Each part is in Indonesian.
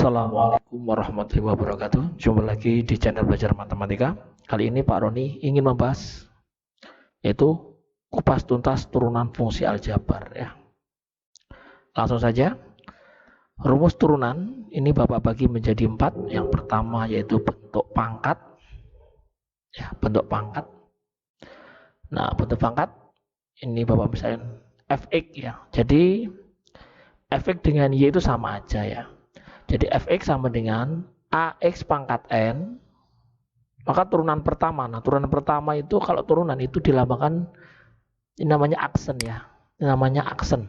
Assalamualaikum warahmatullahi wabarakatuh. Jumpa lagi di channel Belajar Matematika. Kali ini Pak Roni ingin membahas yaitu kupas tuntas turunan fungsi aljabar ya. Langsung saja. Rumus turunan ini Bapak bagi menjadi 4. Yang pertama yaitu bentuk pangkat. Ya, bentuk pangkat. Nah, bentuk pangkat ini Bapak misalnya fx ya. Jadi fx dengan y itu sama aja ya. Jadi fx sama dengan ax pangkat n, maka turunan pertama. Nah, turunan pertama itu kalau turunan itu dilambangkan ini namanya aksen ya. Ini namanya aksen.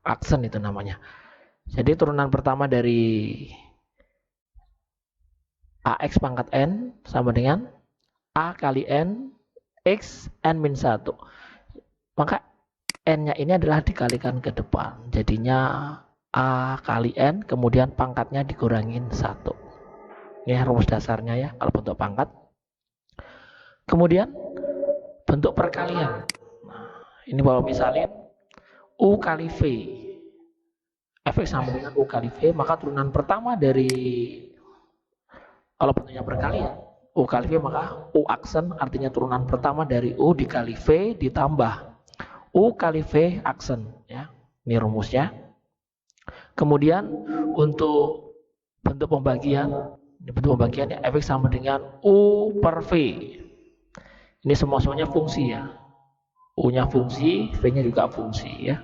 Aksen itu namanya. Jadi turunan pertama dari ax pangkat n sama dengan a kali n x n min 1. Maka n-nya ini adalah dikalikan ke depan. Jadinya a kali n, kemudian pangkatnya dikurangin 1. Ini rumus dasarnya ya, kalau bentuk pangkat. Kemudian bentuk perkalian. Nah, ini Bapak misalin u kali v. Fx sama dengan u kali v, maka turunan pertama dari, kalau bentuknya perkalian, u kali v maka u aksen, artinya turunan pertama dari u dikali v ditambah u kali v aksen ya. Ini rumusnya. Kemudian untuk bentuk pembagiannya fx sama dengan u per v. Ini semuanya fungsi ya. U-nya fungsi, v-nya juga fungsi ya.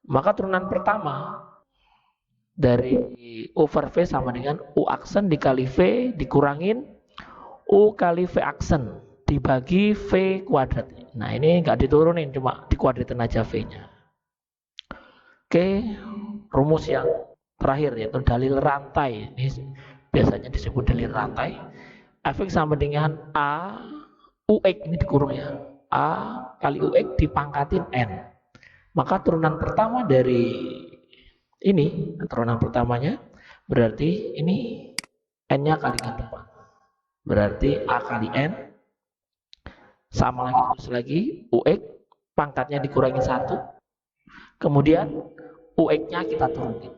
Maka turunan pertama dari u per v sama dengan u aksen dikali v dikurangin u kali v aksen dibagi v kuadrat. Nah, ini nggak diturunin, cuma dikuadratin aja v-nya. Oke, rumus yang terakhir yaitu dalil rantai. Ini biasanya disebut dalil rantai. Fx sama dengan a ux, ini dikurung ya. A kali ux dipangkatin n. Maka turunan pertama dari ini, turunan pertamanya berarti ini n-nya kalikan depan. Berarti a kali n sama lagi, terus lagi ux pangkatnya dikurangi 1. Kemudian ux-nya kita turunin.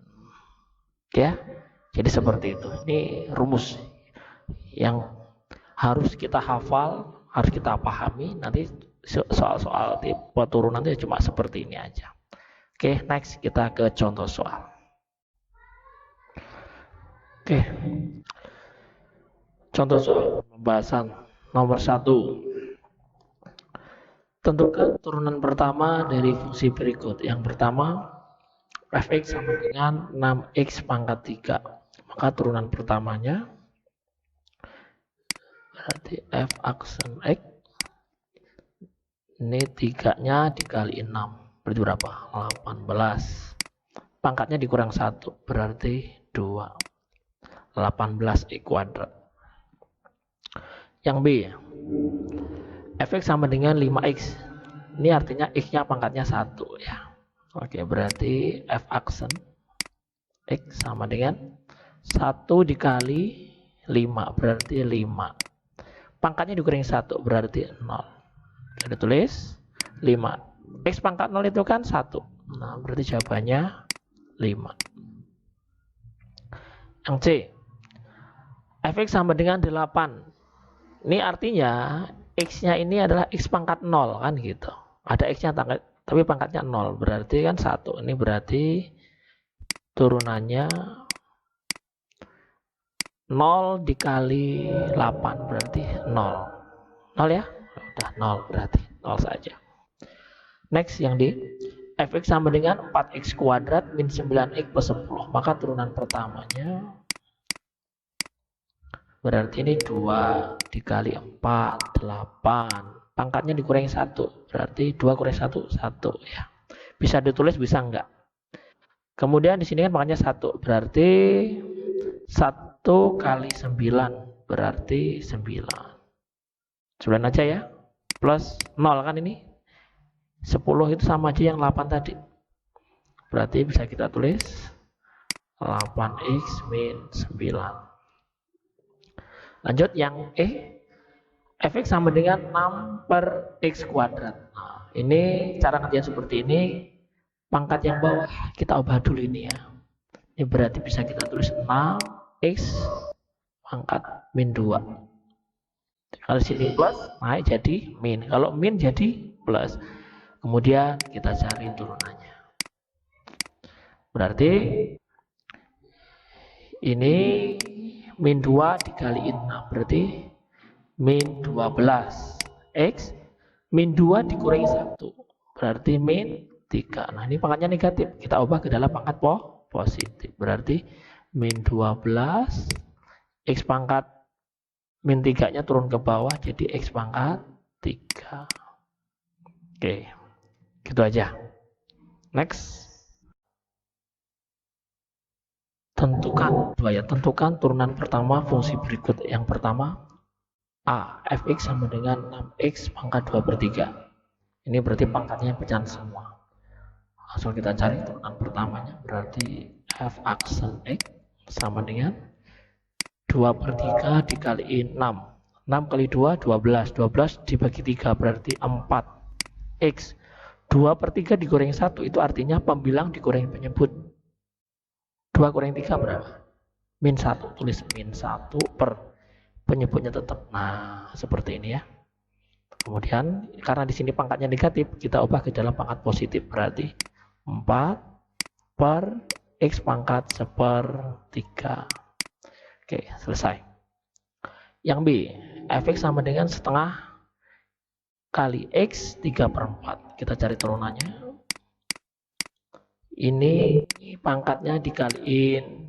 Ya. Jadi seperti itu. Ini rumus yang harus kita hafal, harus kita pahami. Nanti soal-soal tipe turunan itu cuma seperti ini aja. Oke, next kita ke contoh soal. Oke. Contoh soal pembahasan nomor 1. Tentukan turunan pertama dari fungsi berikut. Yang pertama, fx sama dengan 6x pangkat 3. Maka turunan pertamanya berarti f aksen x. Ini 3-nya dikali 6. Berarti berapa? 18. Pangkatnya dikurang 1. Berarti 2. 18x kuadrat. Yang B, fx sama dengan 5x. Ini artinya x-nya pangkatnya 1 ya. Oke, berarti f aksen x sama dengan 1 dikali 5, berarti 5. Pangkatnya dikurangi 1, berarti 0. Kita tulis 5. X pangkat 0 itu kan 1. Nah, berarti jawabannya 5. Yang C, fx sama dengan 8. Ini artinya x-nya ini adalah x pangkat 0 kan gitu. Ada x-nya tapi pangkatnya 0, berarti kan 1. Ini berarti turunannya 0 dikali 8, berarti 0. 0 ya? Udah 0, berarti 0 saja. Next yang D, fx sama dengan 4x kuadrat min 9x plus 10. Maka turunan pertamanya berarti ini 2 dikali 4, 8. Pangkatnya dikurangi 1, berarti 2 kurangi 1, 1 ya. Bisa ditulis, bisa enggak. Kemudian di sini kan pangkatnya 1, berarti 1 kali 9, berarti 9. 9 aja ya. Plus 0 kan ini. 10 itu sama aja yang 8 tadi. Berarti bisa kita tulis 8x min 9. Lanjut yang E, fx sama dengan 6 per x kuadrat. Nah, ini cara kerja seperti ini. Pangkat yang bawah kita ubah dulu ini ya. Ini berarti bisa kita tulis 6x pangkat min 2. Kalau sini plus, naik jadi min. Kalau min jadi plus. Kemudian kita cari turunannya. Berarti ini min 2 dikaliin 6. Berarti min 12. X min 2 dikurangi 1. Berarti min 3. Nah, ini pangkatnya negatif. Kita ubah ke dalam pangkat positif. Berarti min 12. X pangkat min 3-nya turun ke bawah. Jadi X pangkat 3. Oke. Gitu aja. Next. Tentukan tentukan turunan pertama fungsi berikut. Yang pertama, A, fx sama dengan 6x pangkat 2/3. Ini berarti pangkatnya pecahan semua. Langsung kita cari turunan pertamanya. Berarti f aksen x sama dengan 2/3 dikaliin 6. 6 kali 2, 12. 12 dibagi 3 berarti 4. X. 2/3 dikurangi 1 itu artinya pembilang dikurangi penyebut. 2 kurangi 3 berapa? Min 1. Tulis min 1 per penyebutnya tetap. Nah, seperti ini ya. Kemudian karena di sini pangkatnya negatif, kita ubah ke dalam pangkat positif. Berarti 4 per x pangkat 1/3. Oke, selesai. Yang B, fx sama dengan setengah kali x 3/4. Kita cari turunannya. Ini pangkatnya dikaliin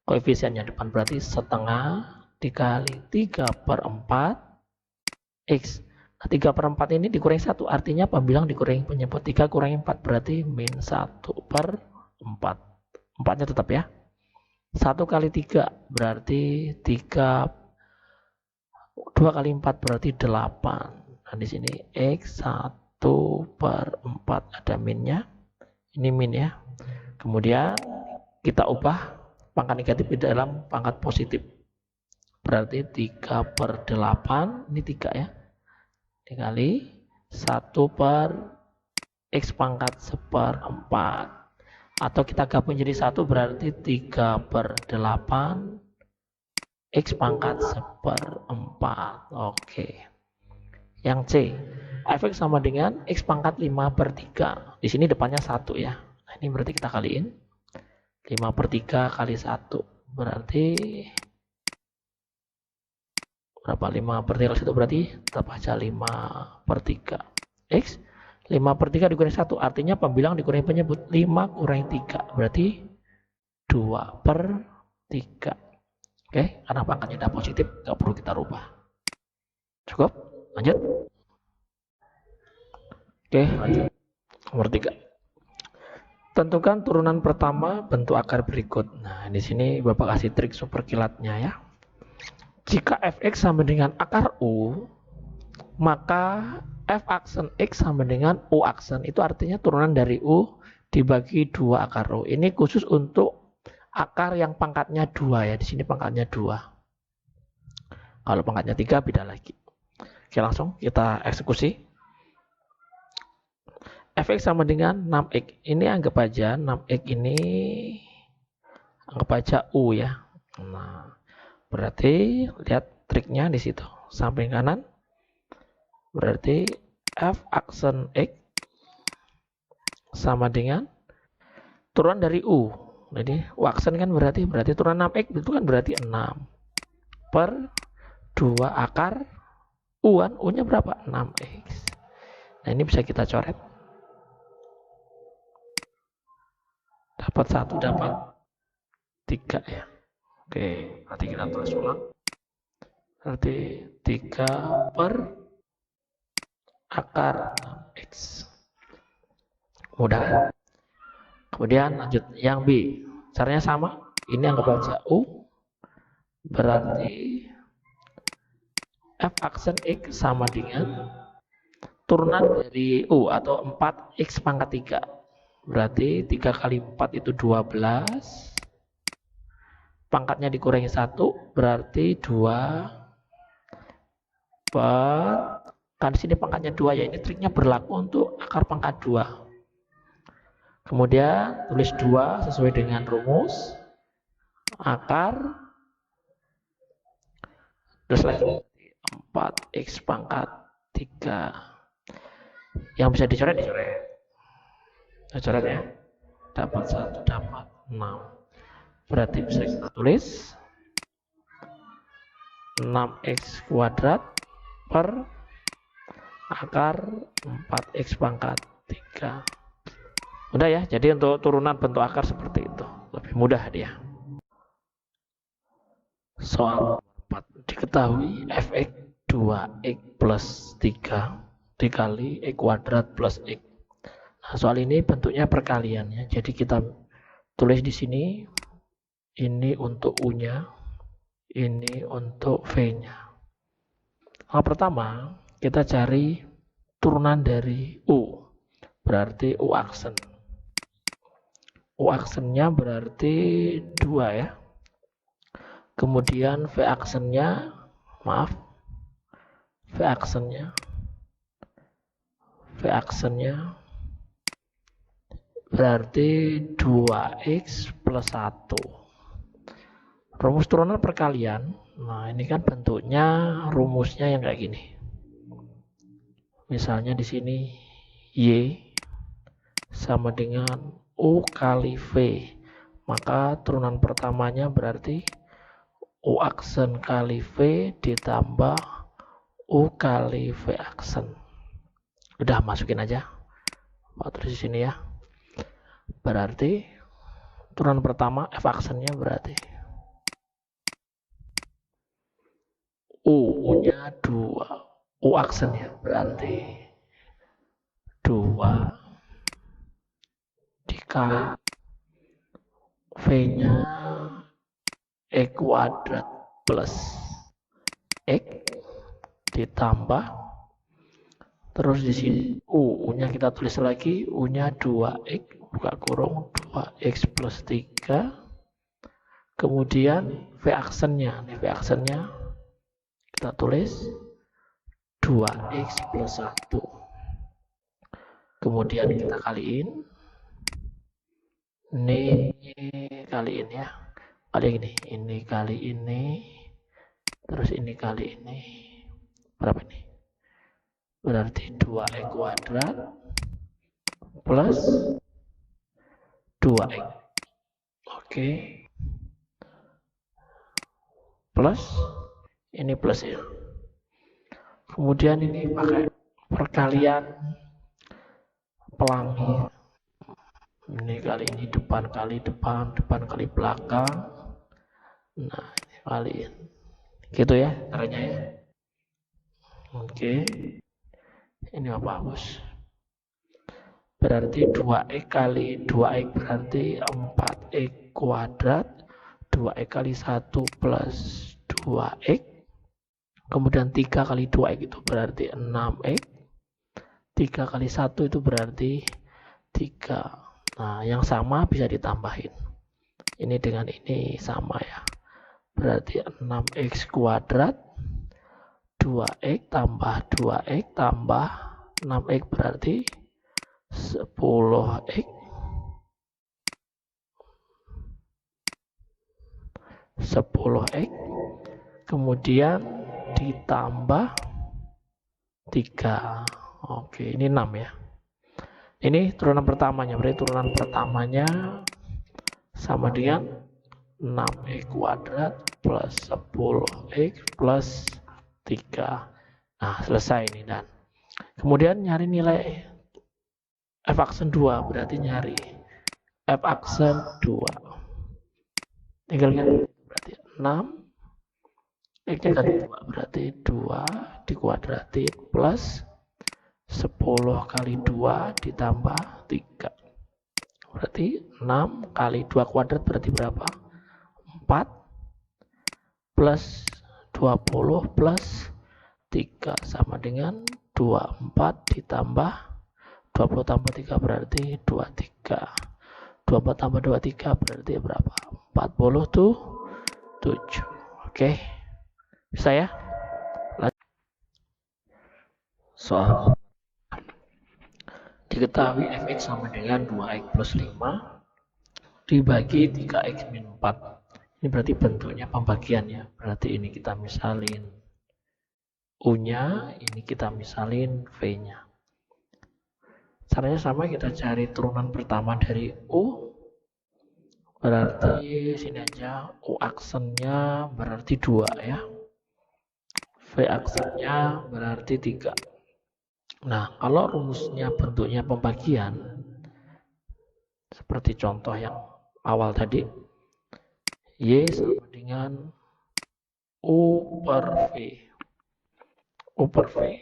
koefisiennya depan, berarti setengah dikali 3/4 x. Nah, 3/4 ini dikurangi 1, artinya pembilang dikurangi penyebut. 3 kurangi 4 berarti min 1/4. 4-nya tetap ya. 1 kali 3 berarti 3. 2 kali 4 berarti 8. Nah, di sini x 1/4 ada minnya. Ini min ya. Kemudian kita ubah pangkat negatif di dalam pangkat positif. Berarti 3/8. Ini 3 ya. Dikali 1/x pangkat 1/4. Atau kita gabung jadi 1 berarti 3/8 x pangkat 1/4. Oke. Yang C, fx sama dengan x pangkat 5/3. Di sini depannya 1 ya. Nah, ini berarti kita kaliin 5/3 kali 1 berarti berapa? 5/3 kali 1 berarti tetap aja 5/3 x. 5/3 dikurangi 1 artinya pembilang dikurangi penyebut. 5 kurangi 3 berarti 2/3. Oke, karena pangkatnya udah positif nggak perlu kita rubah. Cukup? Lanjut. Oke, lanjut. Nomor 3. Tentukan turunan pertama bentuk akar berikut. Nah, di sini Bapak kasih trik super kilatnya ya. Jika fx sama dengan akar u, maka f aksen x sama dengan u aksen. Itu artinya turunan dari u dibagi 2 akar u. Ini khusus untuk akar yang pangkatnya 2 ya. Di sini pangkatnya 2. Kalau pangkatnya 3 beda lagi. Oke, langsung kita eksekusi. Fx sama dengan 6x. Ini anggap aja 6x ini anggap aja u ya. Nah, berarti lihat triknya di situ. Samping kanan berarti f aksen x sama dengan turunan dari u. Jadi u aksen kan berarti turunan 6x itu kan berarti 6/2 akar u kan, u-nya berapa? 6x. Nah, ini bisa kita coret. Dapat 1, dapat 3 ya. Oke, berarti kita tulis ulang. Berarti 3 per akar x. Mudah. Kemudian lanjut yang B. Caranya sama. Ini anggap aja u. Berarti f aksen x sama dengan turunan dari u atau 4x pangkat 3. Berarti 3 kali 4 itu 12. Pangkatnya dikurangi 1 berarti 2 per, kan di sini pangkatnya 2 ya. Ini triknya berlaku untuk akar pangkat 2. Kemudian tulis 2 sesuai dengan rumus. Akar. Terus lagi 4x pangkat 3. Yang bisa dicoret, dicoret. Kita coret ya. Dapat 1, dapat 6. Berarti bisa kita tulis 6x kuadrat per akar 4x pangkat 3. Mudah ya, jadi untuk turunan bentuk akar seperti itu. Lebih mudah dia. Soal 4. Diketahui fx 2x plus 3 dikali x kuadrat plus x. Nah, soal ini bentuknya perkalian ya. Jadi kita tulis di sini, ini untuk U-nya, ini untuk V-nya. Yang pertama, kita cari turunan dari U. Berarti U aksen. U aksennya berarti 2 ya. Kemudian V aksennya, V aksennya berarti 2x plus 1. Rumus turunan perkalian. Nah, ini kan bentuknya rumusnya yang kayak gini. Misalnya di sini Y sama dengan U kali V. Maka turunan pertamanya berarti U aksen kali V ditambah U kali V aksen. Udah masukin aja. Terus di sini ya. Berarti turunan pertama F aksennya berarti U-nya 2. U aksennya berarti 2 dikali V-nya E kuadrat plus X ditambah terus di sini U-nya kita tulis lagi, U-nya 2X buka kurung 2x plus 3. Kemudian V aksennya, V aksennya kita tulis 2x plus 1. Kemudian kita kaliin. Ini kaliin ya. Kali ini kali ini. Terus ini kali ini. Berapa ini? Berarti 2x kuadrat plus 2x. Oke. Plus. Ini plus ya. Kemudian ini pakai perkalian pelangi. Ini kali ini depan kali depan, depan kali belakang. Nah, ini kaliin. Gitu ya caranya ya. Oke. Ini apa, Bos? Berarti 2x kali 2x berarti 4x kuadrat. 2x kali 1 plus 2x. Kemudian 3 kali 2x itu berarti 6x. 3 kali 1 itu berarti 3. Nah, yang sama bisa ditambahin. Ini dengan ini sama ya. Berarti 6x kuadrat. 2x tambah 2x tambah 6x berarti 10x. 10x. Kemudian ditambah 3. Oke, ini 6 ya. Ini turunan pertamanya, berarti turunan pertamanya sama dengan 6x kuadrat plus 10x plus 3. Nah, selesai ini. Dan kemudian nyari nilai F aksen 2, berarti nyari F aksen 2. Tinggal berarti 6 X-nya kan 2, berarti 2 dikuadratin plus 10 kali 2 ditambah 3. Berarti 6 kali 2 kuadrat berarti berapa? 4 plus 20 plus 3 sama dengan 24 ditambah 20 tambah 3 berarti 23. 24 tambah 23 berarti berapa? 47. Oke. Bisa ya? Soal Diketahui fx sama dengan 2x plus 5 dibagi 3x min 4. Ini berarti bentuknya pembagian ya. Berarti ini kita misalin U-nya, ini kita misalin V-nya. Caranya sama, kita cari turunan pertama dari U. Berarti sini aja U aksennya berarti 2 ya. V aksennya berarti 3. Nah, kalau rumusnya bentuknya pembagian, seperti contoh yang awal tadi, Y sama dengan U per V. U per V.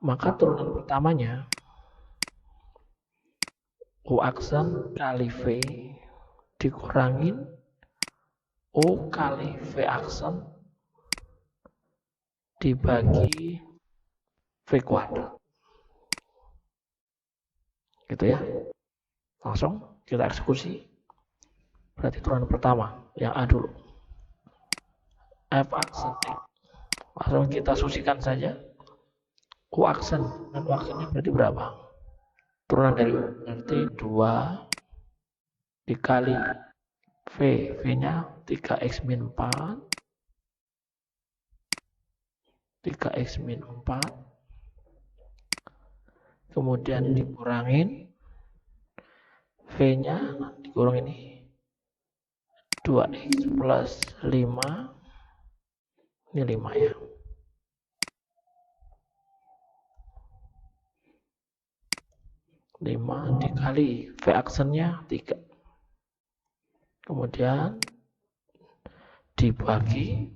Maka turunan pertamanya, U aksen kali V dikurangin U kali V aksen dibagi V kuadrat. Gitu ya. Langsung kita eksekusi. Berarti turunan pertama, yang A dulu. F aksen X. Langsung kita susikan saja. U aksen. Dan U aksennya berarti berapa? Turunan dari U. Berarti 2 dikali V. V-nya 3x min 4. 3x min 4. Kemudian dikurangin V-nya, dikurang ini 2x plus 5. Ini 5 ya. Dikali V aksennya 3. Kemudian dibagi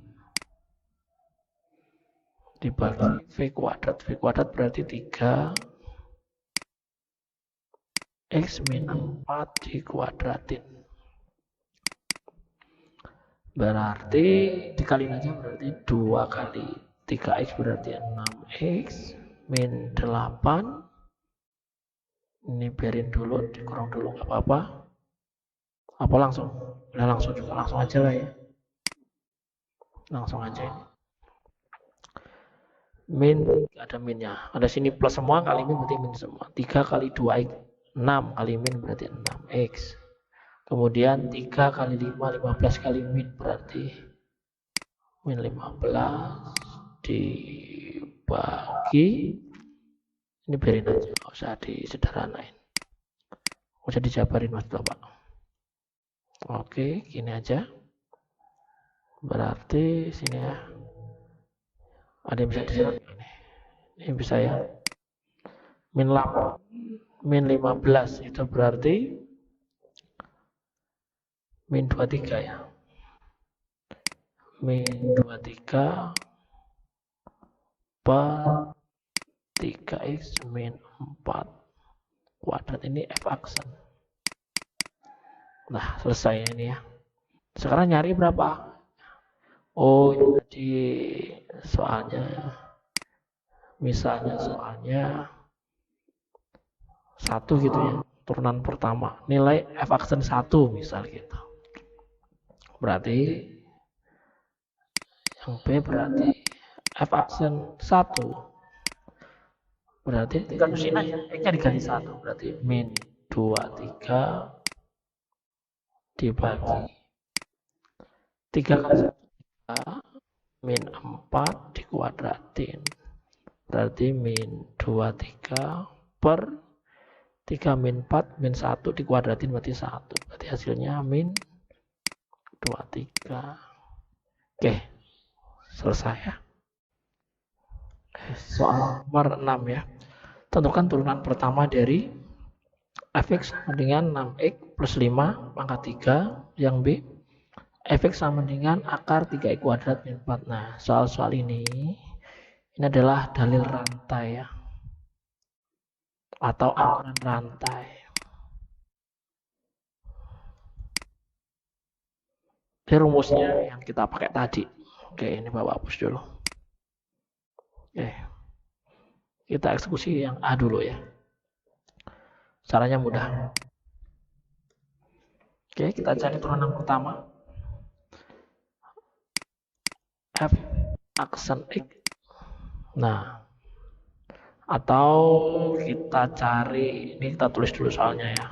V kuadrat. V kuadrat berarti 3x min 4 dikuadratin. Berarti dikaliin aja, berarti 2 kali 3x berarti 6x min 8. Ini biarin dulu, dikurang dulu nggak apa-apa. Apa langsung? Udah langsung juga, langsung aja lah ya. Langsung aja ini. Min, ada minnya. Ada sini plus semua, kali min berarti min semua. 3 kali 2x, 6 kali min berarti 6x. Kemudian 3 kali 5, 15 kali min berarti min 15 dibagi. Ini biarin aja, nggak usah disederhanain. Nggak usah dijabarin mas bapak. Oke, gini aja. Berarti sini ya. Ada yang bisa dilihat ini. Ini bisa ya. Min 8, min 15 itu berarti min 23 ya. Min 23 per 3x min 4 kuadrat, ini F aksen. Nah, selesai ini ya. Sekarang nyari berapa? Oh, ini tadi soalnya, misalnya soalnya 1 gitu ya, turunan pertama. Nilai F aksen 1 misal gitu. Berarti yang B berarti F aksen 1. Berarti tinggal susun aja, X-nya dikali 1. Berarti min 23 dibagi 3 kali 1, min 4 dikuadratin. Berarti min 23 per 3 min 4 min 1 dikuadratin berarti 1. Berarti hasilnya min 23. Oke, selesai ya. Soal nomor 6 ya. Tentukan turunan pertama dari fx sama dengan 6x plus 5 pangkat 3. Yang B, fx sama dengan akar 3x kuadrat min 4. Nah, soal-soal ini adalah dalil rantai ya, atau akuran rantai. Ini rumusnya yang kita pakai tadi. Oke, ini Bapak hapus dulu. Oke, kita eksekusi yang A dulu ya. Caranya mudah. Oke, kita cari turunan pertama. F aksen X. Nah, Atau kita cari, ini kita tulis dulu soalnya ya.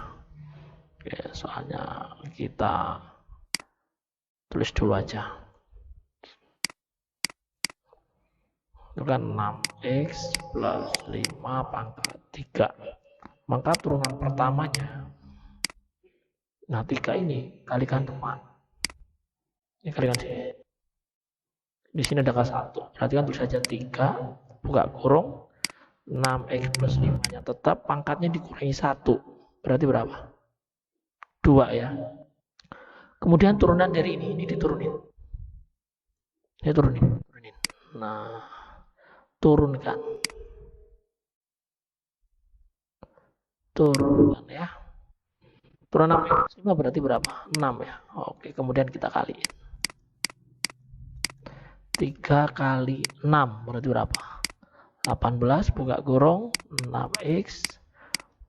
Oke, soalnya kita tulis dulu aja. Itu kan 6x plus 5 pangkat 3. Maka turunan pertamanya, nah 3 ini kalikan depan. Ini kalikan sini. Di sini ada K1. Berarti kan tulis saja 3, buka kurung, 6x plus 5-nya tetap, pangkatnya dikurangi 1. Berarti berapa? 2 ya. Kemudian turunan dari ini diturunin. Ini turunin. Nah, turunkan ya. Turunan 6 berarti berapa? 6 ya. Oke, kemudian kita kaliin. 3 kali 6 berarti berapa? 18 buka kurung 6x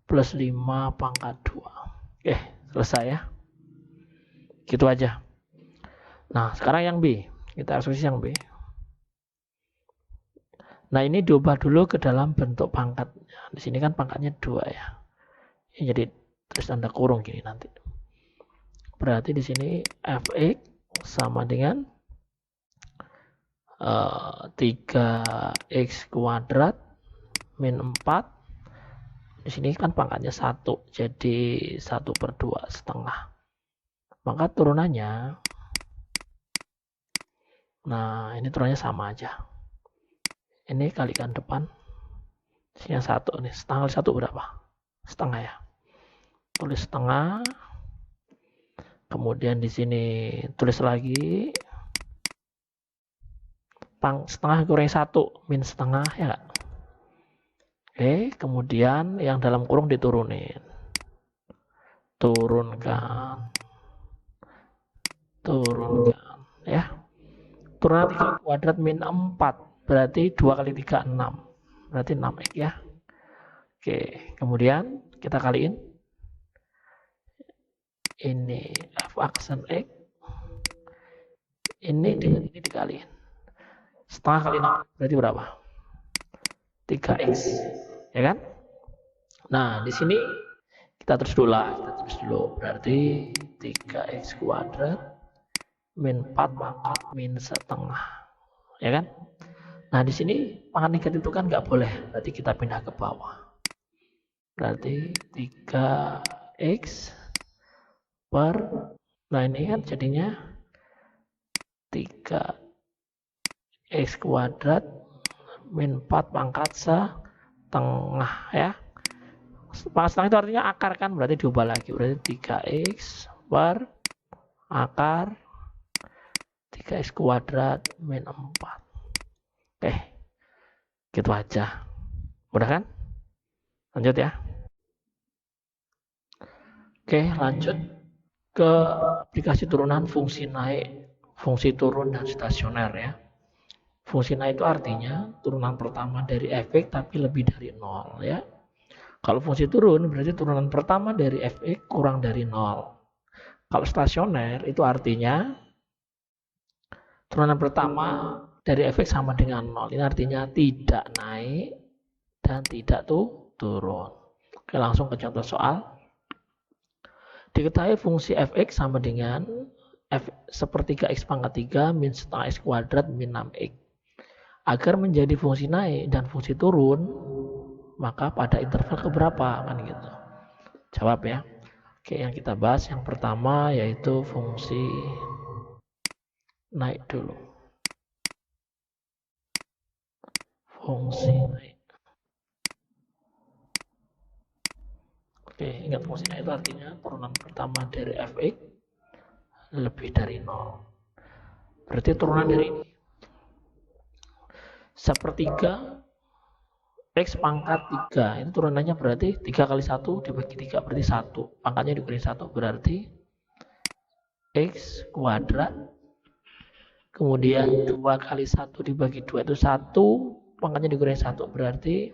plus 5 pangkat 2. Oke, selesai ya. Gitu aja. Nah, sekarang yang B. Kita eksekusi yang B. Nah, ini diubah dulu ke dalam bentuk pangkatnya. Di sini kan pangkatnya 2 ya. Ini jadi terus tanda kurung gini nanti. Berarti di sini fx sama dengan 3x kuadrat min 4. Di sini kan pangkatnya 1, jadi 1/2 setengah. Maka turunannya, nah ini turunannya sama aja. Ini kalikan depan. Sini 1 nih, setengah kali 1 berapa? Setengah ya. Tulis setengah. Kemudian di sini tulis lagi setengah kurangi 1 min setengah ya gak? Oke, kemudian yang dalam kurung diturunin. Turunkan ya. Turunan 3 kuadrat min 4 berarti 2 kali 3 6. Berarti 6x ya. Oke, kemudian kita kaliin. Ini f aksen x. Ini dengan ini dikaliin. Setengah kali 6 berarti berapa? 3x. Ya kan? Nah, di sini kita tulis dulu. Berarti 3x kuadrat min 4 pangkat min setengah. Ya kan? Nah, di sini pangkat negatif itu kan nggak boleh. Berarti kita pindah ke bawah. Berarti 3x per, nah ini kan jadinya 3x kuadrat min 4 pangkat setengah ya. Pangkat setengah itu artinya akar kan, berarti diubah lagi. Berarti 3x per akar 3x kuadrat min 4. Oke, gitu aja. Udah kan? Lanjut ya. Oke, lanjut ke aplikasi turunan fungsi naik, fungsi turun, dan stasioner ya. Fungsi naik itu artinya turunan pertama dari fx tapi lebih dari 0 ya. Kalau fungsi turun berarti turunan pertama dari fx kurang dari 0. Kalau stasioner itu artinya turunan pertama dari fx sama dengan 0. Ini artinya tidak naik dan tidak turun. Oke, langsung ke contoh soal. Diketahui fungsi fx sama dengan sepertiga x pangkat 3 min setengah x kuadrat min 6x. Agar menjadi fungsi naik dan fungsi turun, maka pada interval keberapa? Kan gitu. Jawab ya. Oke, yang kita bahas yang pertama yaitu fungsi naik dulu. Fungsi naik. Oke, ingat fungsi naik itu artinya turunan pertama dari fx lebih dari 0. Berarti turunan dari ini. Sepertiga x pangkat 3. Itu turunannya berarti 3 kali 1 dibagi 3 berarti 1. Pangkatnya dikurangi 1 berarti x kuadrat. Kemudian 2 kali 1 dibagi 2 itu 1. Pangkatnya dikurangi 1 berarti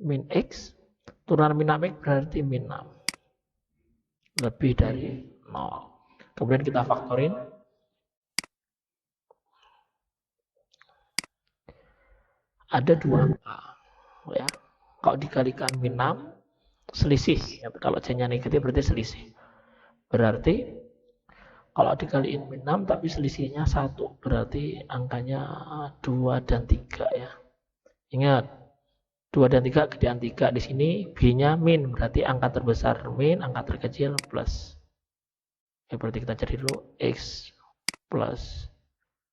min x. Turunan min 6x berarti min 6. Lebih dari 0. Kemudian kita faktorin. Ada 2 angka. ya. Kalau dikalikan min 6 selisih ya, kalau C-nya negatif berarti selisih. Berarti kalau dikaliin min 6 tapi selisihnya 1, berarti angkanya 2 dan 3 ya. Ingat, 2 dan 3 gedean 3 di sini, B-nya min, berarti angka terbesar min, angka terkecil plus. Ya, berarti kita cari dulu X plus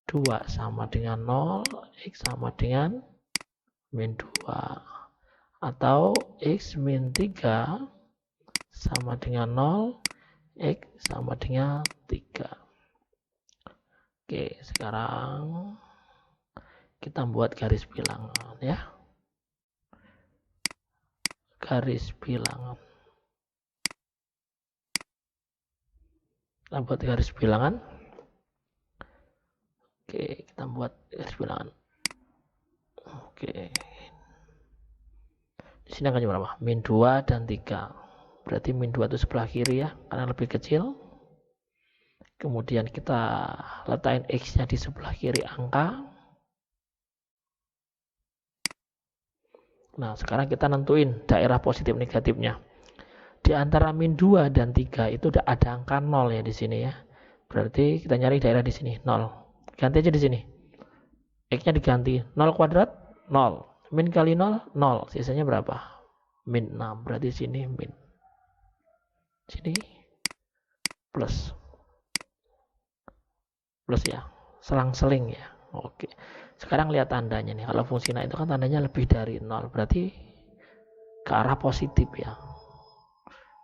2 sama dengan 0, X sama dengan min 2. Atau X min 3 sama dengan 0, X sama dengan 3. Oke, sekarang kita buat garis bilangan ya. Garis bilangan. Kita buat garis bilangan. Oke, kita buat garis bilangan. Oke. Di sini angkanya berapa? Min 2 dan 3. Berarti min 2 itu sebelah kiri ya, karena lebih kecil. Kemudian kita letakkan X-nya di sebelah kiri angka. Nah, sekarang kita nentuin daerah positif negatifnya. Di antara min 2 dan 3 itu ada angka 0 ya di sini ya. Berarti kita nyari daerah di sini, 0. Ganti aja di sini. X-nya diganti 0 kuadrat, 0. Min kali 0, 0. Sisanya berapa? Min 6. Berarti sini min. Sini plus. Plus ya. Selang-seling ya. Oke. Sekarang lihat tandanya nih. Kalau fungsi naik itu kan tandanya lebih dari 0. Berarti ke arah positif ya.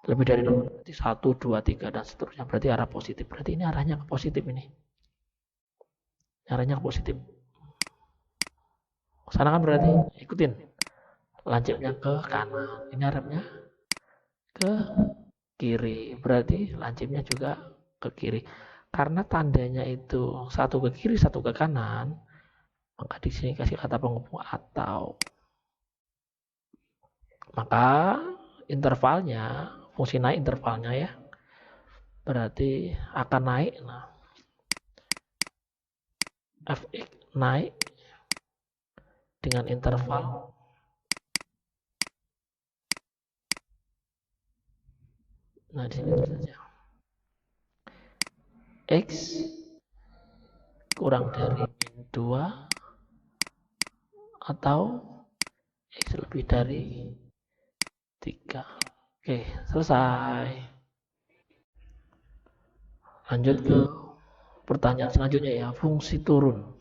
Lebih dari 0. Berarti 1, 2, 3 dan seterusnya. Berarti arah positif. Berarti ini arahnya ke positif ini. Arahnya ke positif. Sana kan berarti ikutin. Lancipnya ke kanan. Ini arahnya ke kiri. Berarti lancipnya juga ke kiri. Karena tandanya itu satu ke kiri, satu ke kanan, maka di sini kasih kata penghubung atau. Maka intervalnya, fungsi naik intervalnya ya, berarti akan naik. Nah, fx naik dengan interval nah di sini saja x kurang dari min 2 atau x lebih dari 3. Oke, selesai. Lanjut ke pertanyaan selanjutnya ya, fungsi turun.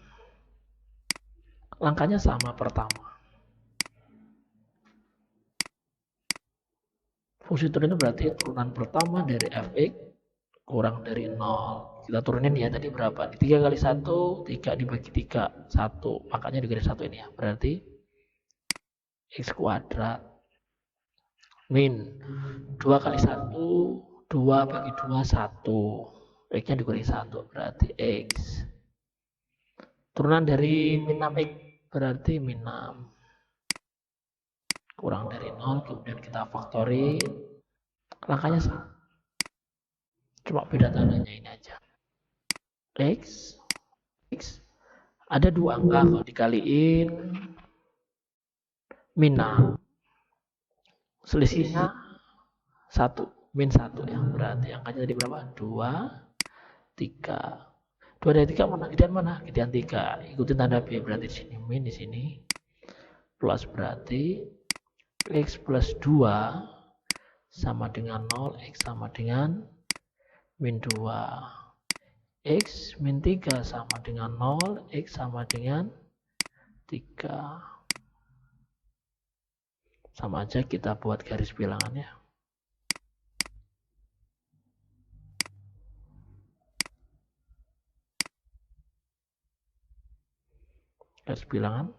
Langkahnya sama pertama. Fungsi turun itu berarti turunan pertama dari fx kurang dari 0. Kita turunin ya tadi berapa? 3 kali 1, 3 dibagi 3, 1. Makanya dikali 1 ini ya. Berarti x kuadrat min 2 kali 1, 2 bagi 2, 1. X-nya dikali 1. Berarti x. Turunan dari min 6x berarti min 6. Kurang dari 0, kemudian kita faktori. Langkahnya sama. Cuma beda tandanya ini aja. X ada dua angka, kalau dikaliin min 6, selisihnya 1, min 1 ya. Berarti angkanya tadi berapa? 2, 3. 2 dari 3 mana? Gedean mana? Gedean 3. Ikutin tanda B, berarti di sini min, di sini plus, berarti x plus 2 sama dengan 0, x sama dengan min 2. X min 3 sama dengan 0, X sama dengan 3. Sama aja kita buat garis bilangannya. Garis bilangan.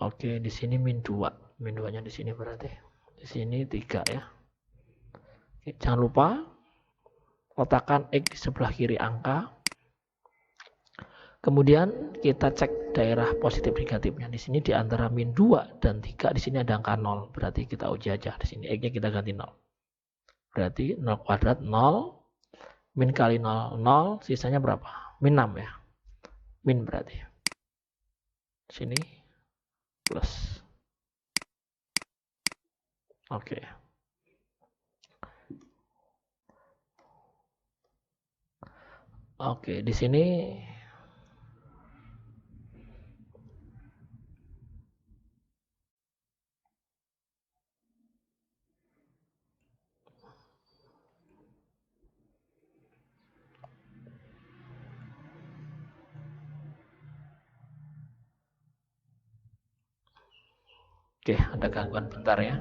Oke, di sini min 2. Min 2-nya di sini berarti. Di sini 3 ya. Oke, jangan lupa letakkan X di sebelah kiri angka. Kemudian kita cek daerah positif negatifnya. Di sini di antara min 2 dan 3 di sini ada angka 0. Berarti kita uji aja di sini X-nya kita ganti 0. Berarti 0 kuadrat 0, min kali 0 0, sisanya berapa? Min 6 ya. Min berarti. Sini plus. Oke. Oke, di sini oke, ada gangguan bentar ya.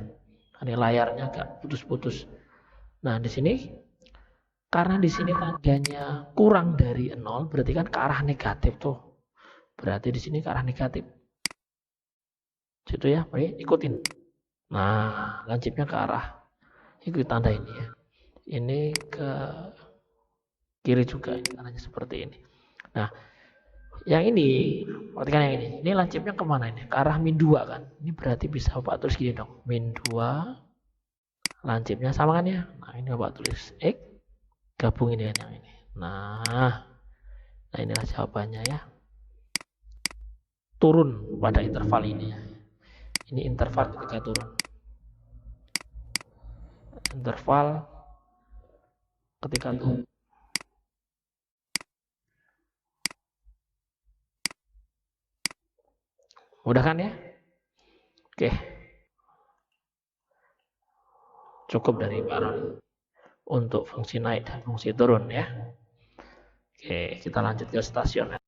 Ini layarnya agak putus-putus. Nah, di sini karena di sini tandanya kurang dari 0, berarti kan ke arah negatif tuh. Berarti di sini ke arah negatif. Situ ya, oke, ikutin. Nah, lancipnya ke arah. Ikuti tanda ini ya. Ini ke kiri juga, ini tandanya seperti ini. Nah, yang ini, perhatikan yang ini. Ini lancipnya kemana ini? Ke arah min 2 kan. Ini berarti bisa Bapak tulis gini dong. Min 2, lancipnya sama kan ya? Nah, ini Bapak tulis X, gabungin dengan yang ini. Nah inilah jawabannya ya. Turun pada interval ini ya. Ini interval ketika turun. Interval ketika turun. Mudah kan ya? Oke. Cukup dari Baron untuk fungsi naik dan fungsi turun ya. Oke, kita lanjut ke stasioner.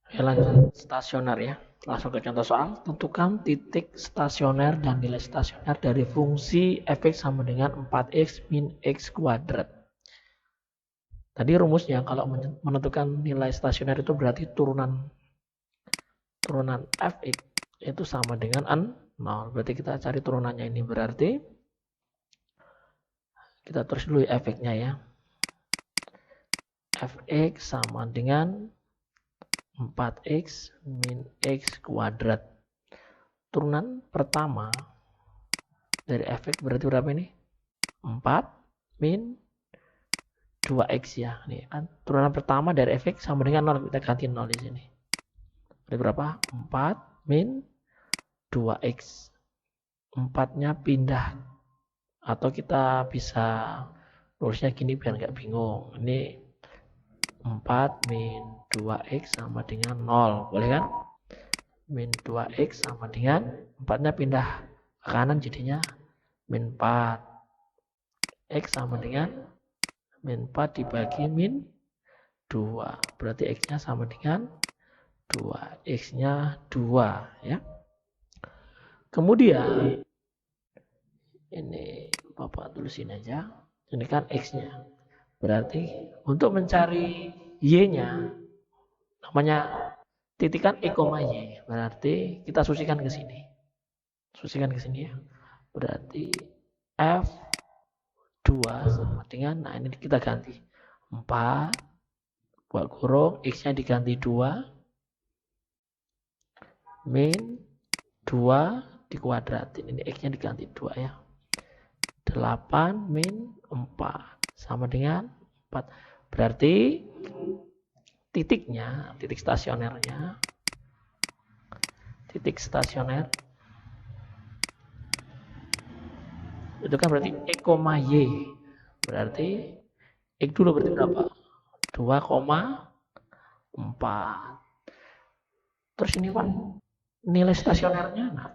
Oke, lanjut stasioner ya. Langsung ke contoh soal. Tentukan titik stasioner dan nilai stasioner dari fungsi f(x) sama dengan 4x min x kuadrat. Tadi rumusnya kalau menentukan nilai stasioner itu berarti turunan f(x) itu sama dengan 0. Berarti kita cari turunannya ini, berarti kita tulis dulu f(x)-nya ya. f(x) sama dengan 4x min x kuadrat. Turunan pertama dari f(x) berarti berapa ini? 4 min 2x ya. Nih kan turunan pertama dari f(x) sama dengan 0, kita ganti 0 di sini. Berarti berapa? 4 min 2x. 4-nya pindah. Atau kita bisa tulisnya gini biar nggak bingung. Ini 4 min 2x sama dengan 0. Boleh kan? Min 2x sama dengan 4-nya pindah ke kanan jadinya min 4. X sama dengan min 4 dibagi min 2. Berarti X-nya sama dengan 2. X-nya 2 ya. Kemudian ini Bapak tulisin aja. Ini kan X-nya. Berarti untuk mencari Y-nya namanya titikan E, Y. Berarti kita susikan ke sini. Susikan ke sini ya. Berarti F2 sama dengan, nah ini kita ganti 4 buat kurung, X-nya diganti 2 min 2 dikuadratin. Ini X-nya diganti 2 ya. 8 min 4 sama dengan 4. Berarti titiknya, titik stasionernya, titik stasioner itu kan berarti E, Y. Berarti X dulu berarti berapa? 2,4. Terus ini Pak, nilai stasionernya. Nah,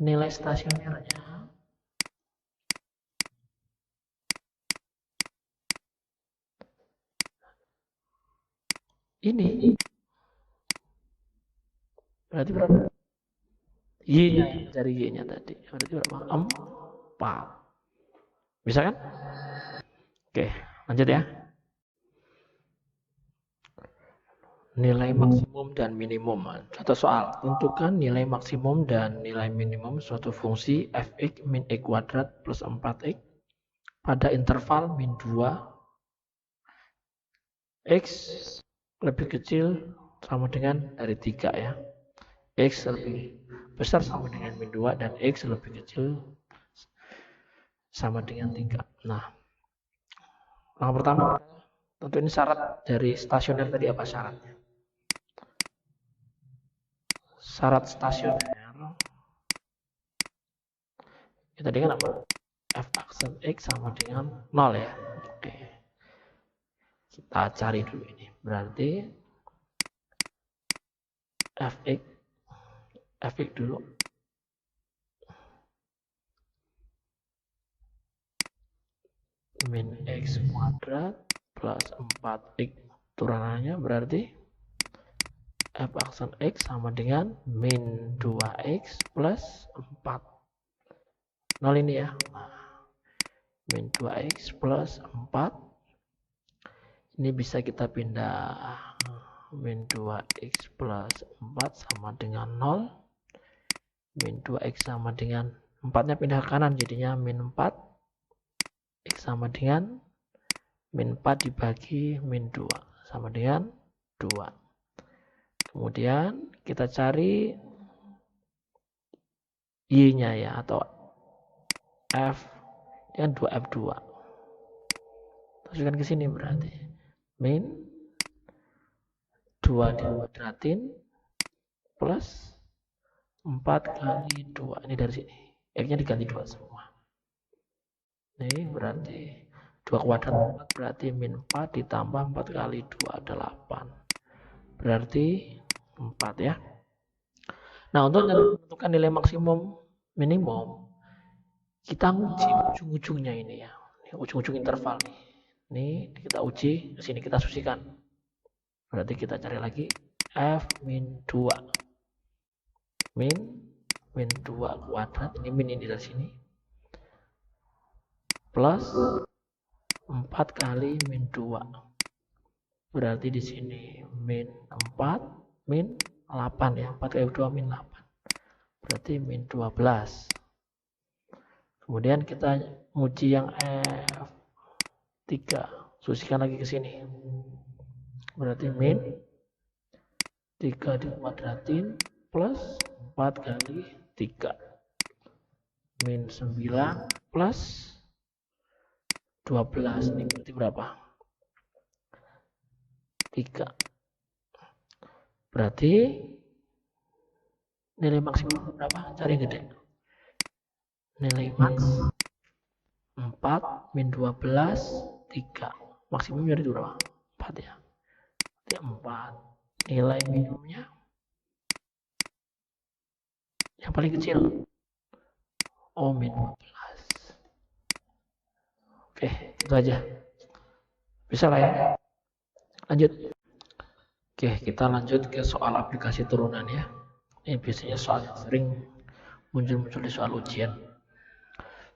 nilai stasionernya ini berarti berapa? Y-nya, dari Y-nya tadi. Berarti berapa? 4. Bisa kan? Oke, lanjut ya. Nilai maksimum dan minimum. Contoh soal, tentukan nilai maksimum dan nilai minimum suatu fungsi f(x) min x kuadrat plus 4x pada interval min 2 x lebih kecil sama dengan dari 3 ya. X lebih besar sama dengan min 2 dan x lebih kecil sama dengan 3. Nah, yang pertama tentu ini syarat dari stasioner tadi, apa syaratnya? syarat stasioner kita dengan apa? F aksen X sama dengan 0 ya. Oke. Kita cari dulu ini. Berarti fx dulu. Min x kuadrat plus 4x turunannya berarti f aksen X sama dengan min 2x plus 4. 0 ini ya. Nah, min 2x plus 4 ini bisa kita pindah. Min 2x plus 4 sama dengan 0. Min 2x sama dengan 4 nya pindah ke kanan jadinya min 4 x sama dengan min 4 dibagi min 2 sama dengan 2. Kemudian kita cari y nya ya, atau f dengan 2f2. Teruskan ke sini berarti min 2 dikuadratin plus 4 kali 2. Ini dari sini. X-nya diganti 2 semua. Ini berarti 2 kuadrat 4 berarti min 4 ditambah 4 kali 2 8. Berarti 4 ya. Nah, untuk menentukan nilai maksimum minimum kita uji ujung-ujungnya ini ya. Ini ujung-ujung interval nih. Ini kita uji, ke sini kita susikan. Berarti kita cari lagi f min 2. Min 2 kuadrat, ini min ini dari sini. Plus 4 kali min 2. Berarti di sini min 4 min 8 ya. 4 kali 2 min 8. Berarti min 12. Kemudian kita uji yang F3. Susikan lagi ke sini. Berarti min 3 dikuadratin plus 4 kali 3. Min 9 plus 12. Ini berarti berapa? 3. Berarti nilai maksimum berapa? Cari yang gede. Nilai max 4 min 12 3. Maksimum dari berapa? 4 ya. Berarti 4. Nilai minimumnya yang paling kecil. Oh, min 12. Oke, itu aja. Bisa lah ya. Lanjut. Oke, kita lanjut ke soal aplikasi turunan ya. Ini biasanya soal yang sering muncul di soal ujian.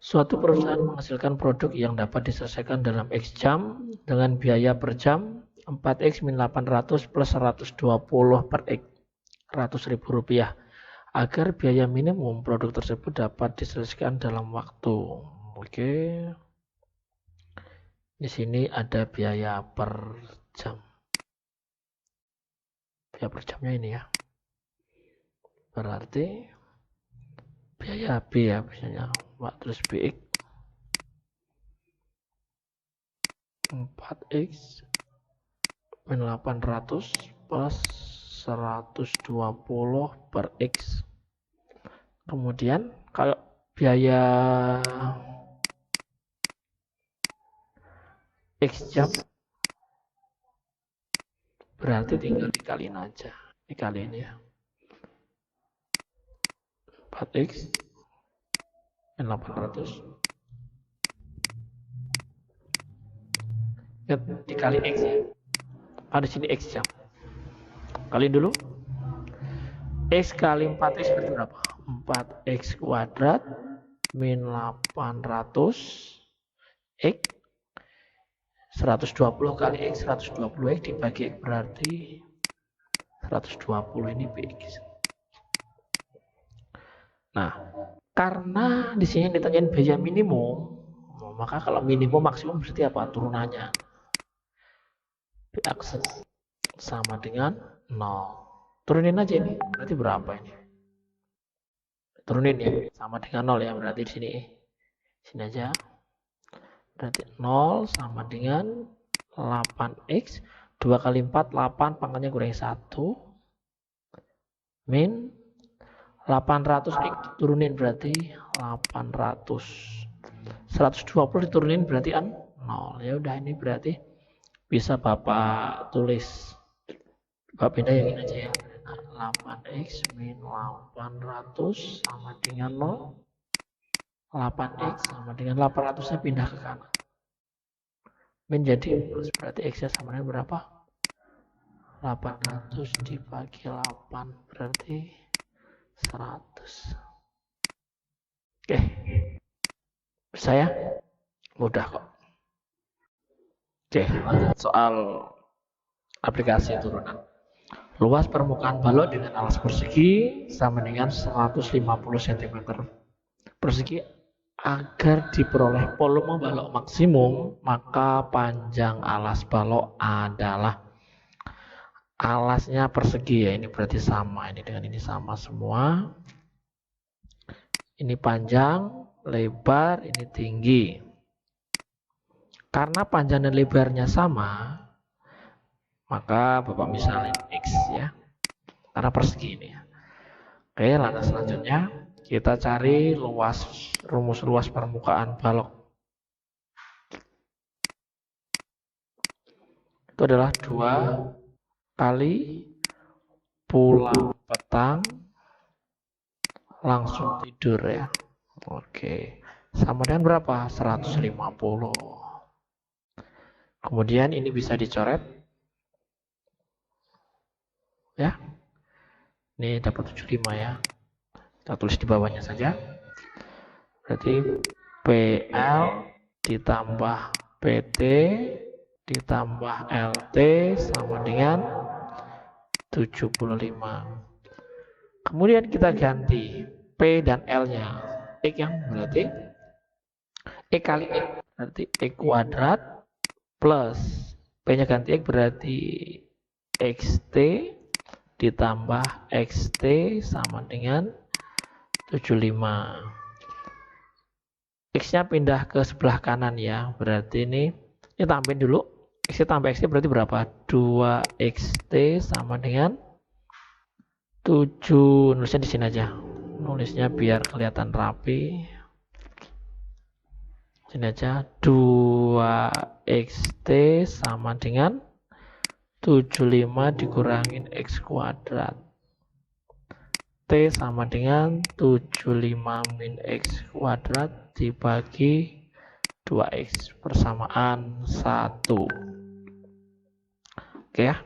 Suatu perusahaan menghasilkan produk yang dapat diselesaikan dalam X jam dengan biaya per jam 4x min 800 plus 120 per X, Rp100.000. Agar biaya minimum produk tersebut dapat diselesaikan dalam waktu. Oke. Di sini ada biaya per jam. Biaya per jamnya ini ya. Berarti biaya B ya biasanya. Terus BX 4x min 800 plus 120 per X. Kemudian kalau biaya X jam berarti tinggal dikaliin aja. Dikaliin ya. 4x min 800 ya, dikali X ya. Ada sini X jam. Kaliin dulu. X kali 4x berarti berapa? 4x kuadrat min 800 X 120 kali X 120 X dibagi X berarti 120 ini BX. Nah, karena di sini ditanyain biaya minimum, maka kalau minimum maksimum berarti apa? Turunannya. BX sama dengan 0. Turunin aja ini. Berarti berapa ini? Turunin ya. Sama dengan 0 ya. Berarti di sini. Sini aja. Berarti 0 sama dengan 8x. 2 kali 4, 8. Pangkatnya kurang 1. Min 800x diturunin berarti 800. 120 diturunin berarti 0. Ya udah, ini berarti bisa Bapak tulis. Bapak pindah yang ini aja ya. 8x min 800 sama dengan 0. 8x sama dengan 800-nya pindah ke kanan. Menjadi plus, berarti x-nya sama dengan berapa? 800 dibagi 8 berarti 100. Oke, bisa ya? Mudah kok. Oke, lanjut soal aplikasi turunan. Luas permukaan balok dengan alas persegi sama dengan 150 cm persegi. Agar diperoleh volume balok maksimum, maka panjang alas balok adalah, alasnya persegi ya, ini berarti sama, ini dengan ini sama semua. Ini panjang, lebar, ini tinggi. Karena panjang dan lebarnya sama, maka Bapak misalin X ya, karena persegi ini ya. Oke, langkah selanjutnya kita cari rumus luas permukaan balok. Itu adalah 2 kali pulang petang langsung tidur ya. Oke, sama dengan berapa? 150. Kemudian ini bisa dicoret ya. Ini dapat 75 ya. Kita tulis di bawahnya saja. Berarti PL ditambah PT ditambah LT sama dengan 75. Kemudian kita ganti P dan L-nya. X yang berarti E kali X berarti E kuadrat plus P-nya ganti X berarti XT ditambah XT sama dengan 75. X-nya pindah ke sebelah kanan ya. Berarti ini tambahin dulu. X tambah XT berarti berapa? 2XT sama dengan 7. Nulisnya di sini aja. Nulisnya biar kelihatan rapi. Sini aja. 2XT sama dengan 75 dikurangin X kuadrat. T sama dengan 75 min X kuadrat dibagi 2X persamaan 1. Oke ya.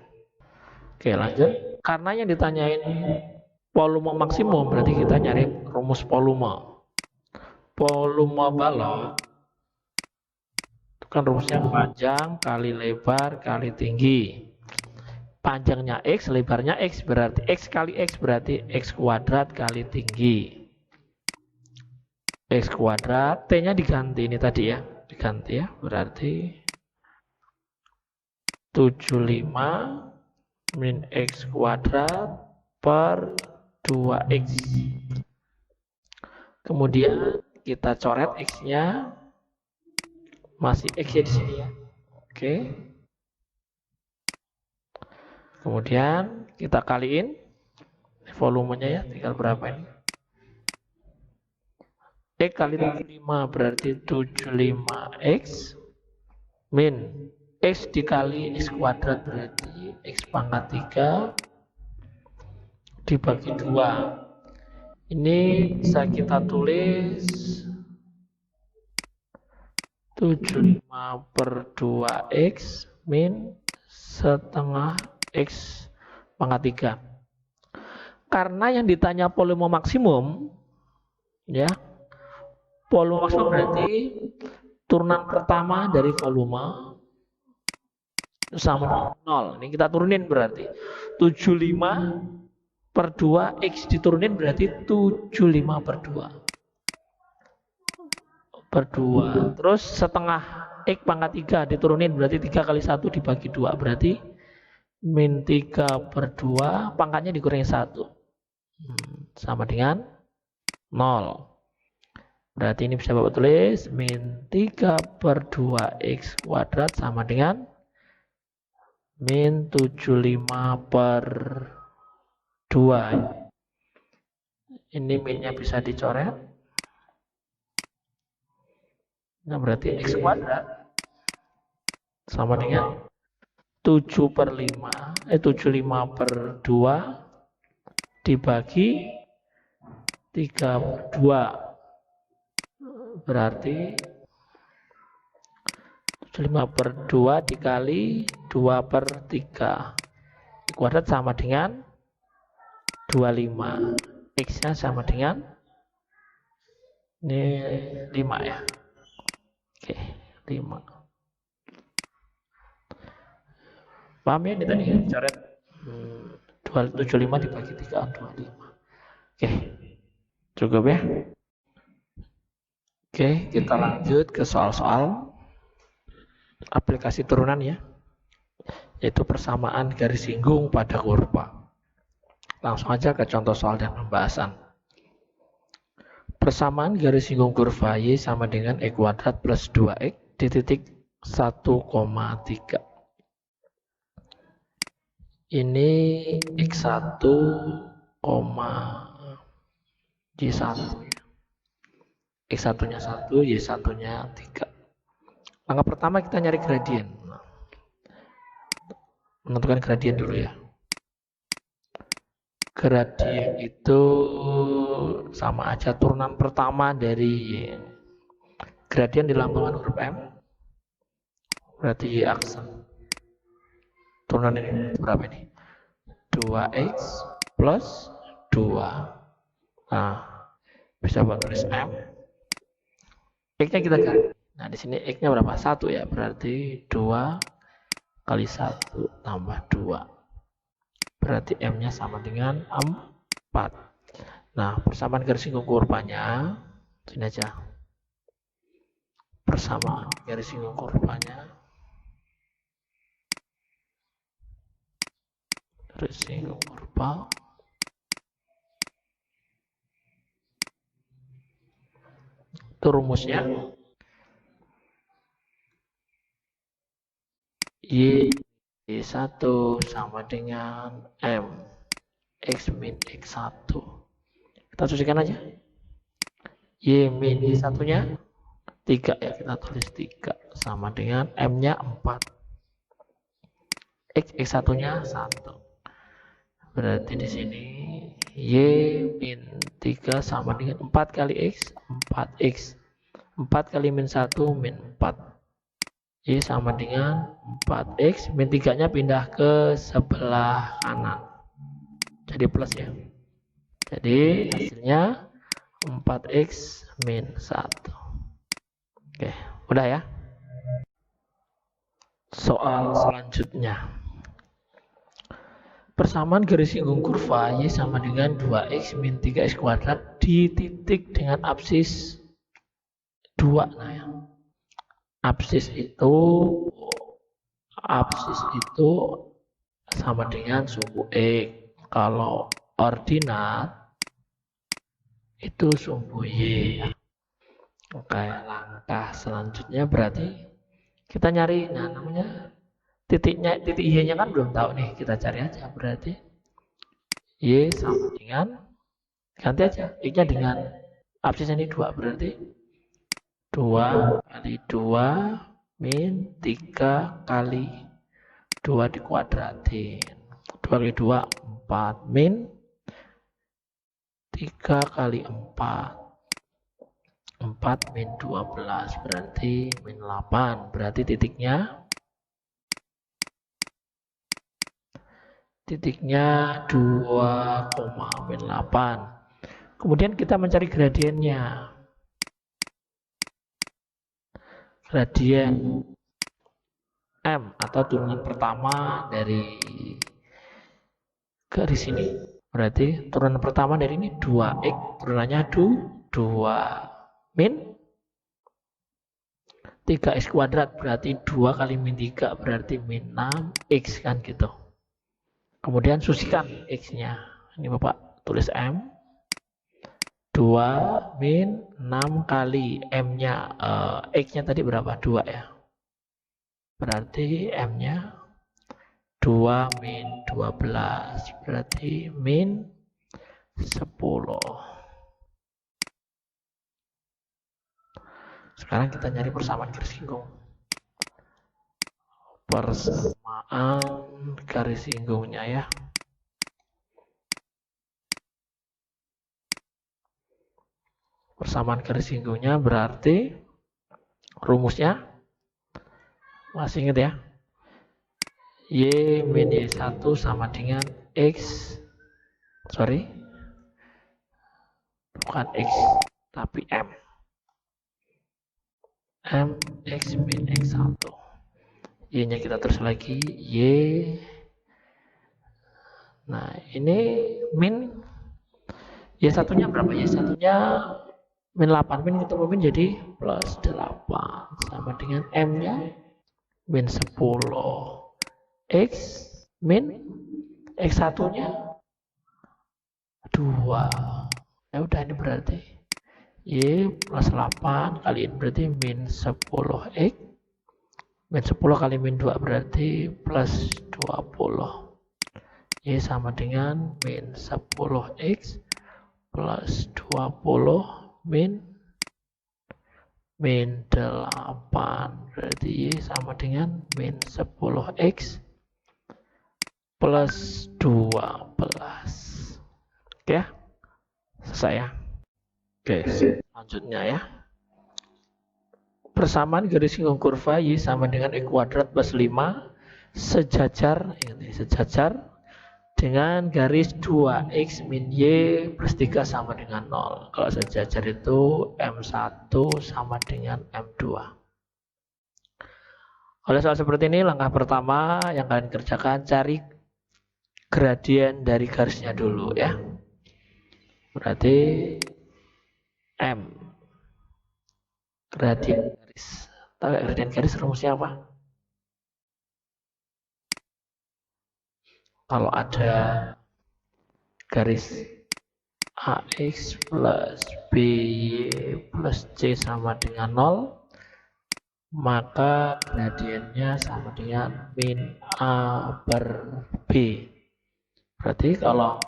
Oke, lanjut. Karena yang ditanyain volume maksimum, berarti kita nyari rumus volume. Volume balok itu kan rumusnya panjang kali lebar kali tinggi. Panjangnya X, lebarnya X, berarti X kali X berarti X kuadrat kali tinggi. X kuadrat, T-nya diganti ini tadi ya, diganti ya, berarti 75 min X kuadrat per 2X. Kemudian kita coret X-nya, masih X-nya di sini ya. Oke. Kemudian kita kaliin volumenya ya, tinggal berapa ini? X kali 75 berarti 75X min X dikali X kuadrat berarti X pangkat 3 dibagi 2. Ini bisa kita tulis 75 per 2X min setengah X pangkat 3. Karena yang ditanya volume maksimum ya, volume maksimum berarti turunan pertama dari volume sama 0. Ini kita turunin berarti 75 per 2 X diturunin berarti 75 per 2 per 2. Terus setengah X pangkat 3 diturunin berarti 3 kali 1 dibagi 2 berarti min 3 per 2 pangkatnya dikurangi 1 sama dengan 0. Berarti ini bisa Bapak tulis min 3 per 2X kuadrat sama dengan min 75 per 2. Ini minnya bisa dicoret. Nah, berarti X kuadrat sama dengan 75/2 dibagi 3/2. Berarti 75/2 dikali 2/3. X kuadrat sama dengan 25. X-nya sama dengan ini 5 ya. Oke, 5. Paham ya ini tadi ya, coret 275 dibagi 3 25. Oke, cukup ya. Oke, kita lanjut ke soal-soal aplikasi turunan ya, yaitu persamaan garis singgung pada kurva. Langsung aja ke contoh soal dan pembahasan. Persamaan garis singgung kurva Y sama dengan X kuadrat plus 2X di titik 1,3. Ini X1, Y1. X1-nya 1, Y1-nya 3. Langkah pertama kita nyari gradien. Menentukan gradien dulu ya. Gradien itu sama aja turunan pertama dari Y. Gradien di lambungan huruf M. Berarti Y aksen. Turunan ini berapa ini? 2X plus 2. Nah, bisa buat tulis M. X-nya kita ganti. Nah, di sini X-nya berapa? 1 ya. Berarti 2 kali 1 tambah 2. Berarti M-nya sama dengan 4. Nah, persamaan garis singgung kurvanya sini aja. Persamaan garis singgung kurvanya. Garis singgung kurva. Itu rumusnya. Y1 sama dengan M X min X1. Kita susunkan aja. Y min Y1 nya 3 ya, kita tulis 3 sama dengan M nya 4. X1 nya 1. Berarti di sini Y min 3 sama dengan 4 kali X, 4X. 4 kali min 1 min 4. Y sama dengan 4X, min 3 nya pindah ke sebelah kanan. Jadi plus ya. Jadi hasilnya 4X min 1. Oke, udah ya. Soal selanjutnya. Persamaan garis singgung kurva Y sama dengan 2X min 3X kuadrat di titik dengan absis 2. Nah ya. Absis itu sama dengan suku X. Kalau ordinat itu sumbu Y. Oke, langkah selanjutnya berarti kita nyari, nah namanya titik Y-nya kan belum tahu nih, kita cari aja. Berarti Y sama dengan, ganti aja X-nya dengan absisnya ini 2, berarti 2 kali 2 min 3 kali 2 dikuadratin. 2 kali 2 4 min 3 kali 4 4 min 12 berarti min 8. Berarti titiknya 2, min 8. Kemudian kita mencari gradiennya. Gradien M atau turunan pertama dari garis ini. Berarti turunan pertama dari ini 2X, turunannya 2 min 3X kuadrat, berarti 2 kali min 3 berarti min 6X kan gitu. Kemudian susikan X-nya. Ini Bapak tulis M. 2 min 6 kali M-nya. X-nya tadi berapa? 2 ya. Berarti M-nya 2 min 12. Berarti min 10. Sekarang kita nyari persamaan garis singgung. Persamaan garis singgungnya ya. Persamaan garis singgungnya berarti rumusnya masih ingat ya? Y min Y1 sama dengan X, bukan X, tapi M. M X min X1. Y-nya kita terus lagi, Y. Nah, ini min Y1-nya berapa? Y1-nya min 8. Min ketemu min jadi plus 8. Sama dengan M-nya min 10. X min X1-nya 2. Ya udah, ini berarti Y plus 8 kali ini berarti min 10X. Min 10 kali min 2 berarti plus 20. Y sama dengan min 10X plus 20 min 8. Berarti Y sama dengan min 10X plus 12. Oke ya, selesai ya. Oke, selanjutnya ya. Persamaan garis singgung kurva Y sama dengan X kuadrat plus 5 sejajar dengan garis 2X min Y plus 3 sama dengan 0. Kalau sejajar itu M1 sama dengan M2. Oleh soal seperti ini, langkah pertama yang kalian kerjakan, cari gradien dari garisnya dulu ya. Berarti M. Gradien garis. Tahu gak gradien garis rumusnya apa? Kalau ada garis AX plus BY plus C sama dengan 0, maka gradiennya sama dengan min A per B. Berarti kalau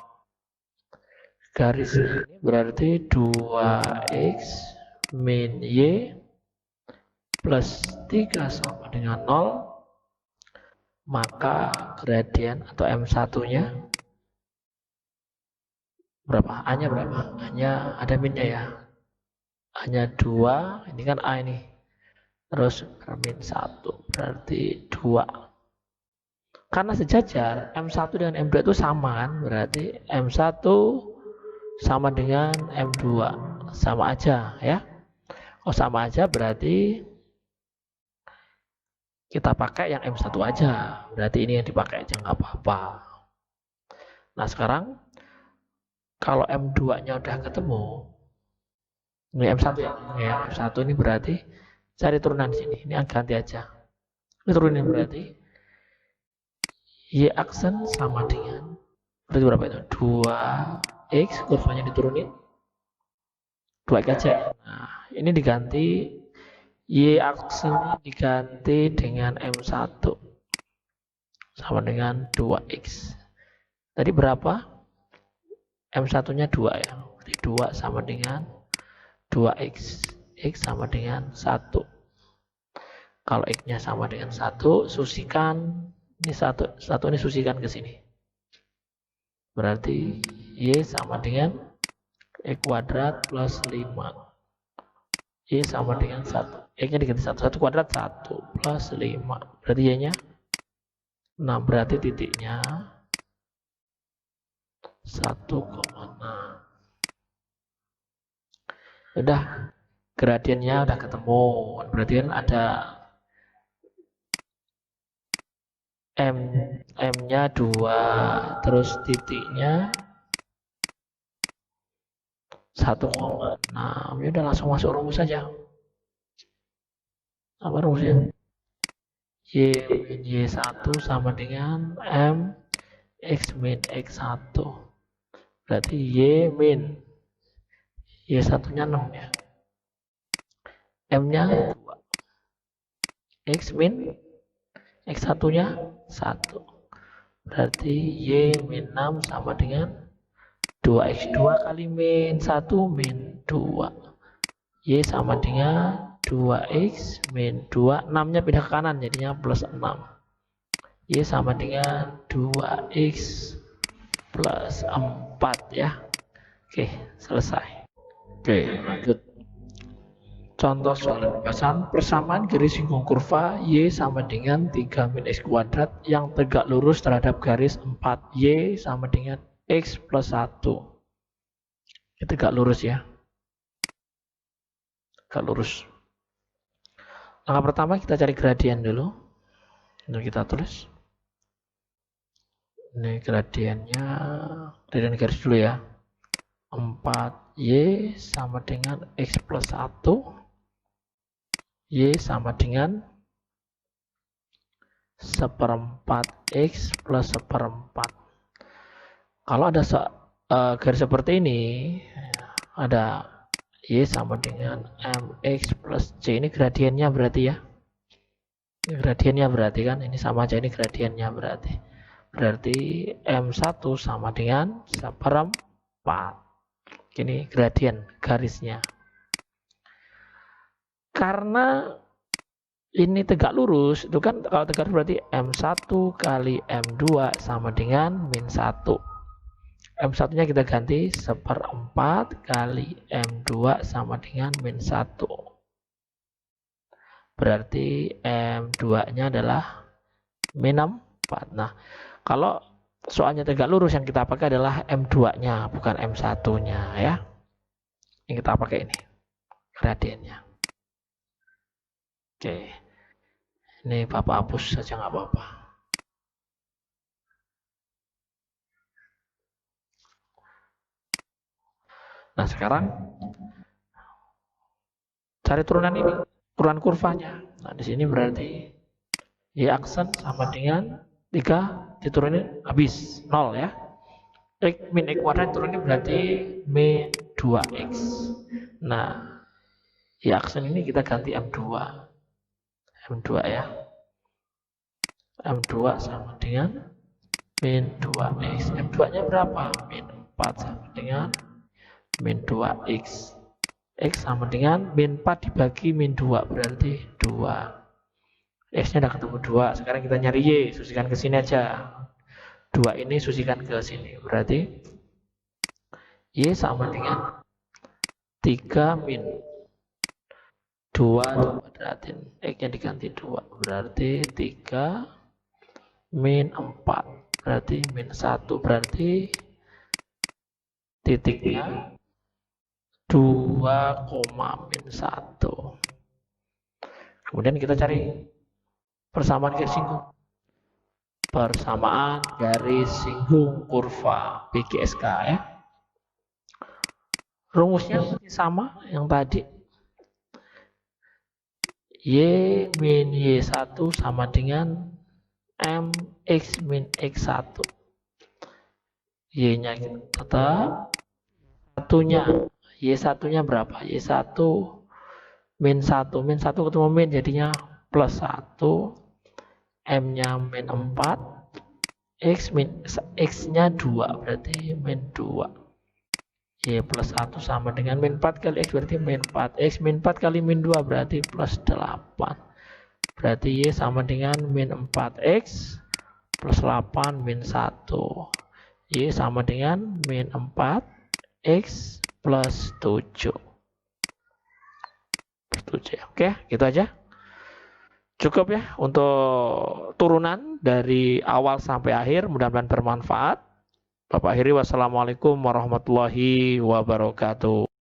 garis ini berarti 2X min Y plus 3 sama dengan 0, maka gradien atau M1-nya berapa? A-nya berapa? A-nya ada minnya ya. A-nya 2, ini kan A ini. Terus min 1, berarti 2. Karena sejajar, M1 dengan M2 itu sama kan? Berarti M1 sama dengan M2. Sama aja ya. Oh sama aja berarti kita pakai yang M1 aja. Berarti ini yang dipakai aja nggak apa-apa. Nah sekarang kalau M2-nya udah ketemu, ini M1 ya. M1 ini berarti cari turunan sini. Ini ganti aja. Ini turunin berarti Y aksen sama dengan berarti berapa itu? 2X, kurvanya diturunin 2X aja. Nah ini diganti Y aksennya diganti dengan M1 sama dengan 2X. Tadi berapa? M1-nya 2 ya. Berarti 2 sama dengan 2X. X sama dengan 1. Kalau X-nya sama dengan 1, susikan ini 1 ini susikan ke sini. Berarti Y sama dengan X kuadrat plus 5. Y sama dengan 1. X-nya diganti 1. 1 kuadrat 1 plus 5. Berarti Y-nya 6. Berarti titiknya 1,6. Udah, gradiennya udah ketemu. Berarti kan ada M-nya 2, terus titiknya 1,6. Ya udah langsung masuk rumus saja. Apa rumusnya? Y min Y1 sama dengan M X min X1. Berarti Y min Y1-nya 6 ya. M-nya 2. X min X1-nya 1. Berarti Y min 6 sama dengan 2X2 kali min 1 min 2. Y sama dengan 2x min 2, 6 nya pindah ke kanan jadinya plus 6. Y sama dengan 2x plus 4 ya. Oke, selesai. Oke, lanjut. Contoh soal pembahasan persamaan garis singgung kurva Y sama dengan 3 min X kuadrat yang tegak lurus terhadap garis 4 Y sama dengan X plus 1. Ini tegak lurus ya. Tegak lurus. Langkah pertama kita cari gradien dulu. Ini kita tulis. Ini gradiennya, gradien garis dulu ya. 4Y sama dengan X plus 1. Y sama dengan 1/4 X plus 1/4. Kalau ada garis seperti ini, ada Y sama dengan MX plus C. Ini gradiennya berarti ya. Ini gradiennya berarti kan, ini sama aja, ini gradiennya berarti. Berarti M1 sama dengan 1/4. Ini gradien garisnya. Karena ini tegak lurus, itu kan kalau tegak lurus berarti M1 kali M2 sama dengan min 1. M1 nya kita ganti 1/4 kali M2 sama dengan min 1. Berarti M2 nya adalah min 4. Nah, kalau soalnya tegak lurus yang kita pakai adalah M2 nya bukan M1 nya ya. Yang kita pakai ini gradiennya. Oke, ini Bapak hapus saja nggak apa-apa. Nah sekarang cari turunan ini, turunan kurvanya. Nah di sini berarti Y aksen sama dengan 3 diturunin habis 0 ya. X min X kuadrat turunin berarti min 2X. Nah Y aksen ini kita ganti M2 ya. M2 sama dengan min 2X. M2 nya berapa? Min 4 sama dengan min 2X. X sama dengan min 4 dibagi min 2 berarti 2. X nya udah ketemu 2. Sekarang kita nyari Y, susikan ke sini aja. 2 ini susikan ke sini. Berarti Y sama dengan 3 min 2 kuadratin. X nya diganti 2. Berarti 3 min 4. Berarti min 1. Berarti titiknya 2, min 1. Kemudian kita cari persamaan garis singgung. Persamaan garis singgung kurva PGSK ya. Rumusnya sama yang tadi. Y min Y1 sama dengan MX min X1. Y-nya tetap. Satunya, Y1 nya berapa? Y1 min 1. Min 1 ketemu min jadinya plus 1. M-nya min 4. X-nya 2 berarti min 2. Y plus 1 sama dengan min 4 kali X berarti min 4. X min 4 kali min 2 berarti plus 8. Berarti Y sama dengan min 4X plus 8 min 1. Y sama dengan min 4X plus 7. Oke, gitu aja. Cukup ya untuk turunan dari awal sampai akhir. Mudah-mudahan bermanfaat. Bapak akhiri, wassalamualaikum warahmatullahi wabarakatuh.